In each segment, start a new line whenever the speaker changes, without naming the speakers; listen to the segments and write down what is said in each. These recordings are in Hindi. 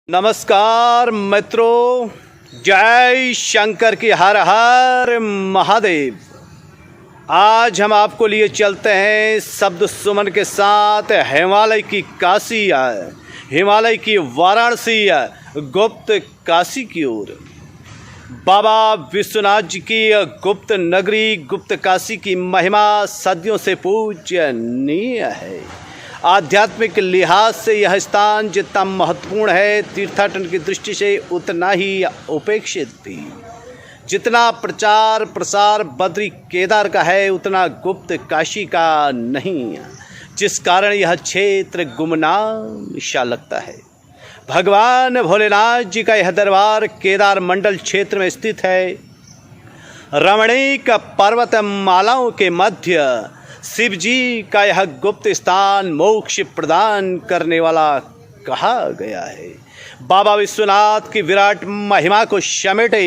नमस्कार मित्रों, जय शंकर की हर हर महादेव। आज हम आपको लिए चलते हैं शब्द सुमन के साथ हिमालय की काशी है, हिमालय की वाराणसी है, गुप्त काशी की ओर। बाबा विश्वनाथ जी की गुप्त नगरी गुप्त काशी की महिमा सदियों से पूजनीय है। आध्यात्मिक लिहाज से यह स्थान जितना महत्वपूर्ण है, तीर्थाटन की दृष्टि से उतना ही उपेक्षित भी। जितना प्रचार प्रसार बद्री केदार का है, उतना गुप्त काशी का नहीं, जिस कारण यह क्षेत्र गुमनाम सा लगता है। भगवान भोलेनाथ जी का यह दरबार केदार मंडल क्षेत्र में स्थित है। रमणीक पर्वत मालाओं के मध्य शिव जी का यह गुप्त स्थान मोक्ष प्रदान करने वाला कहा गया है। बाबा विश्वनाथ की विराट महिमा को समेटे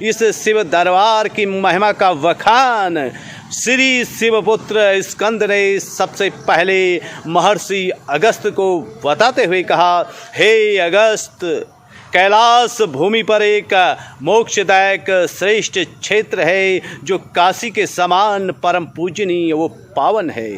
इस शिव दरबार की महिमा का वखान श्री शिवपुत्र स्कंद ने सबसे पहले महर्षि अगस्त को बताते हुए कहा, हे अगस्त, कैलाश भूमि पर एक मोक्षदायक श्रेष्ठ क्षेत्र है जो काशी के समान परम पूजनीय वो पावन है।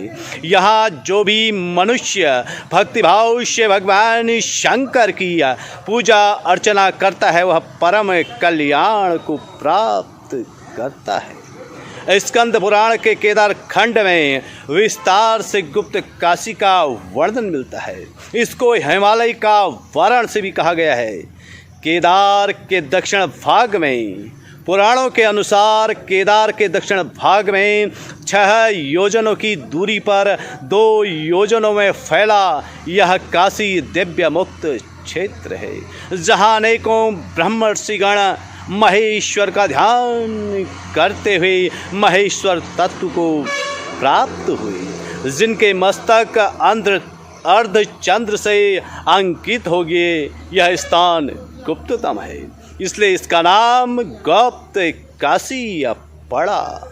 यहाँ जो भी मनुष्य भक्तिभाव से भगवान शंकर की पूजा अर्चना करता है, वह परम कल्याण को प्राप्त करता है। स्कंद पुराण के केदार खंड में विस्तार से गुप्त काशी का वर्णन मिलता है। इसको हिमालय का वाराणसी भी कहा गया है। केदार के दक्षिण भाग में, पुराणों के अनुसार केदार के दक्षिण भाग में 6 योजनों की दूरी पर 2 योजनों में फैला यह काशी दिव्य मुक्त क्षेत्र है, जहाँ अनेकों ब्रह्मर्षिगण महेश्वर का ध्यान करते हुए महेश्वर तत्व को प्राप्त हुए, जिनके मस्तक अर्धचंद्र से अंकित हो गए। यह स्थान गुप्ततम है, इसलिए इसका नाम गुप्त काशी पड़ा।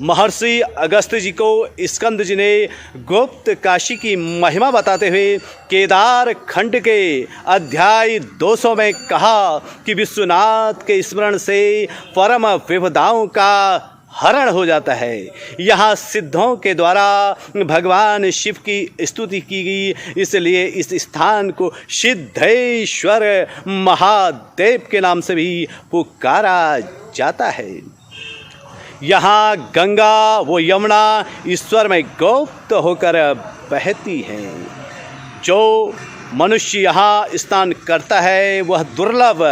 महर्षि अगस्त जी को स्कंद जी ने गुप्त काशी की महिमा बताते हुए केदार खंड के अध्याय 200 में कहा कि विश्वनाथ के स्मरण से परम विपदाओं का हरण हो जाता है। यहाँ सिद्धों के द्वारा भगवान शिव की स्तुति की गई, इसलिए इस स्थान को सिद्धेश्वर महादेव के नाम से भी पुकारा जाता है। यहाँ गंगा व यमुना ईश्वर में गुप्त होकर बहती हैं। जो मनुष्य यहाँ स्नान करता है, वह दुर्लभ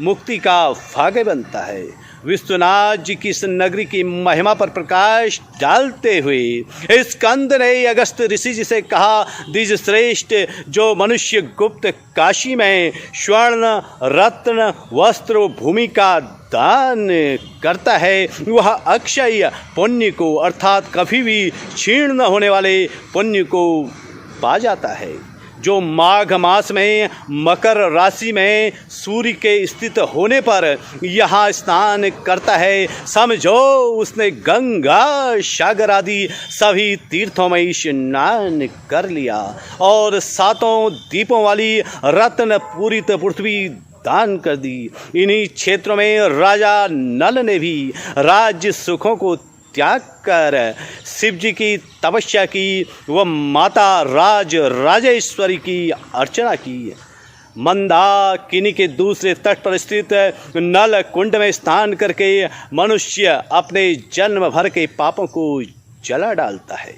मुक्ति का भागी बनता है। विश्वनाथ जी की इस नगरी की महिमा पर प्रकाश डालते हुए स्कंद ने अगस्त ऋषि जी से कहा, द्विज श्रेष्ठ, जो मनुष्य गुप्त काशी में स्वर्ण रत्न वस्त्र भूमि का दान करता है, वह अक्षय पुण्य को अर्थात कभी भी क्षीण न होने वाले पुण्य को पा जाता है। जो माघ मास में मकर राशि में सूर्य के स्थित होने पर यहाँ स्नान करता है, समझो उसने गंगा सागर आदि सभी तीर्थों में स्नान कर लिया और 7 दीपों वाली रत्न पूरित पृथ्वी दान कर दी। इन्हीं क्षेत्रों में राजा नल ने भी राज्य सुखों को त्याग कर शिव जी की तपस्या की व माता राजेश्वरी की अर्चना की। मंदाकिनी के दूसरे तट पर स्थित नल कुंड में स्नान करके मनुष्य अपने जन्म भर के पापों को जला डालता है।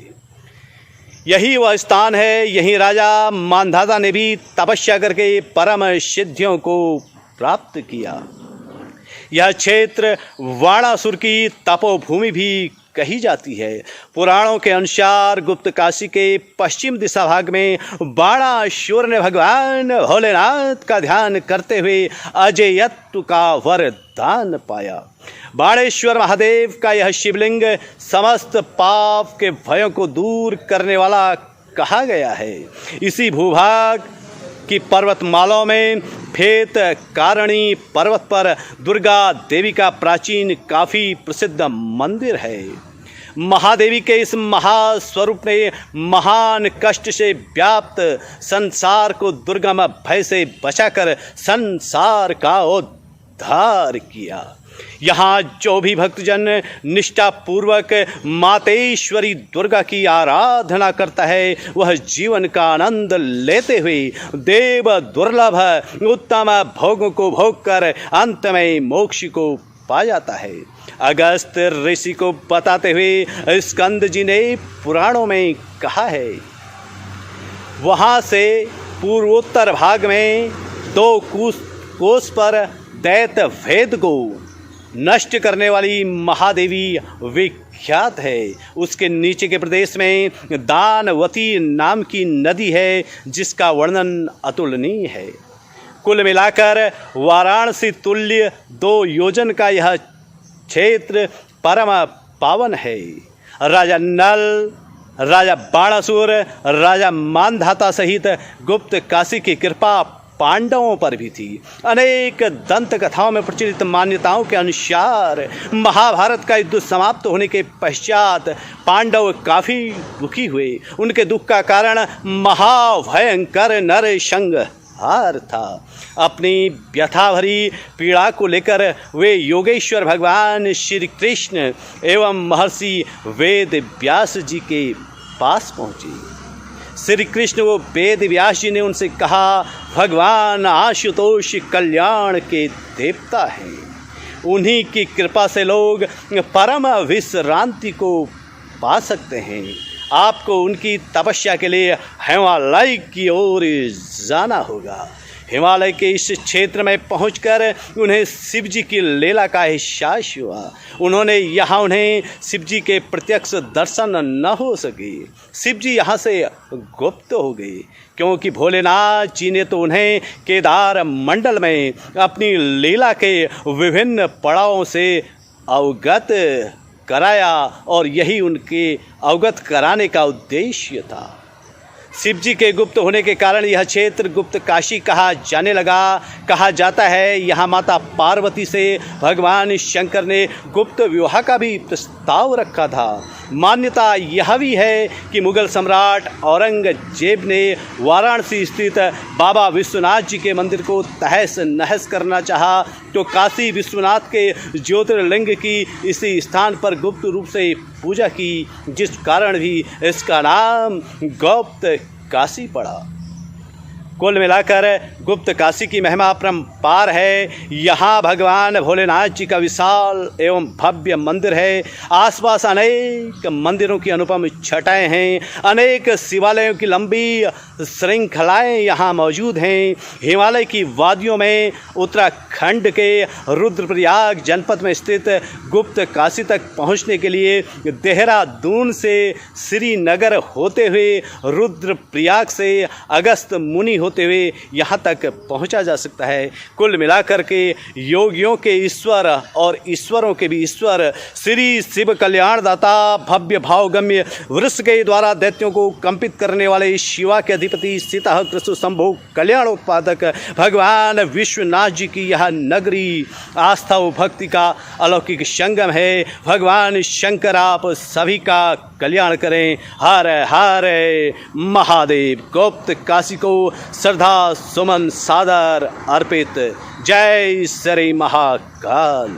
यही वह स्थान है, यही राजा मांधाता ने भी तपस्या करके परम सिद्धियों को प्राप्त किया। यह क्षेत्र वाणासुर की तपोभूमि भी कही जाती है। पुराणों के अनुसार गुप्त काशी के पश्चिम दिशा भाग में बाणासुर ने भगवान भोलेनाथ का ध्यान करते हुए अजेयत्व का वरदान पाया। बाणेश्वर महादेव का यह शिवलिंग समस्त पाप के भयों को दूर करने वाला कहा गया है। इसी भूभाग की पर्वतमालाओं में फेत कारणी पर्वत पर दुर्गा देवी का प्राचीन काफ़ी प्रसिद्ध मंदिर है। महादेवी के इस महास्वरूप ने महान कष्ट से व्याप्त संसार को दुर्गम भय से बचाकर संसार का उद्धार किया। यहाँ जो भी भक्तजन निष्ठा पूर्वक मातेश्वरी दुर्गा की आराधना करता है वह जीवन का आनंद लेते हुए देव दुर्लभ उत्तम भोगों को भोग कर अंत में मोक्ष को पा जाता है। अगस्त ऋषि को बताते हुए स्कंद जी ने पुराणों में कहा है, वहाँ से पूर्वोत्तर भाग में 2 कोस पर दैत भेद को नष्ट करने वाली महादेवी विख्यात है। उसके नीचे के प्रदेश में दानवती नाम की नदी है जिसका वर्णन अतुलनीय है। कुल मिलाकर वाराणसी तुल्य 2 योजन का यह क्षेत्र परम पावन है। राजा नल, राजा बाणासुर, राजा मानधाता सहित गुप्त काशी की कृपा पांडवों पर भी थी। अनेक दंत कथाओं में प्रचलित मान्यताओं के अनुसार महाभारत का युद्ध समाप्त होने के पश्चात पांडव काफ़ी दुखी हुए। उनके दुख का कारण महाभयंकर नरसंहार था। अपनी व्यथा भरी पीड़ा को लेकर वे योगेश्वर भगवान श्री कृष्ण एवं महर्षि वेद व्यास जी के पास पहुँचे। श्री कृष्ण वो वेद व्यास जी ने उनसे कहा, भगवान आशुतोष कल्याण के देवता हैं, उन्हीं की कृपा से लोग परम विश्रांति को पा सकते हैं। आपको उनकी तपस्या के लिए हिमालय की ओर जाना होगा। हिमालय के इस क्षेत्र में पहुंचकर उन्हें शिव जी की लीला का एहसास हुआ। उन्हें शिव जी के प्रत्यक्ष दर्शन न हो सके। शिव जी यहाँ से गुप्त हो गए, क्योंकि भोलेनाथ जी ने तो उन्हें केदार मंडल में अपनी लीला के विभिन्न पड़ावों से अवगत कराया और यही उनके अवगत कराने का उद्देश्य था। शिव जी के गुप्त होने के कारण यह क्षेत्र गुप्त काशी कहा जाने लगा। कहा जाता है यहाँ माता पार्वती से भगवान शंकर ने गुप्त विवाह का भी प्रस्ताव रखा था। मान्यता यह भी है कि मुगल सम्राट औरंगजेब ने वाराणसी स्थित बाबा विश्वनाथ जी के मंदिर को तहस नहस करना चाहा, तो काशी विश्वनाथ के ज्योतिर्लिंग की इसी स्थान पर गुप्त रूप से पूजा की, जिस कारण भी इसका नाम गुप्त काशी पड़ा। कुल मिलाकर गुप्त काशी की महिमा अपरंपार है। यहाँ भगवान भोलेनाथ जी का विशाल एवं भव्य मंदिर है। आसपास अनेक मंदिरों की अनुपम छटाएं हैं। अनेक शिवालयों की लंबी श्रृंखलाएं यहाँ मौजूद हैं। हिमालय की वादियों में उत्तराखंड के रुद्रप्रयाग जनपद में स्थित गुप्त काशी तक पहुँचने के लिए देहरादून से श्रीनगर होते हुए रुद्रप्रयाग से अगस्त मुनि होते हुए यहाँ तक पहुँचा जा सकता है। कुल मिलाकर के योगियों के ईश्वर और ईश्वरों के भी ईश्वर श्री शिव कल्याणदाता भव्य भावगम्य वृष के द्वारा दैत्यों को कंपित करने वाले शिवा के अधिपति सीता कृष्ण शंभु कल्याणोत्पादक भगवान विश्वनाथ जी की यह नगरी आस्था व भक्ति का अलौकिक संगम है। भगवान शंकर आप सभी का कल्याण करें। हर हर महादेव। गुप्त काशी को श्रद्धा सुमन सादर अर्पित। जय श्री महाकाल।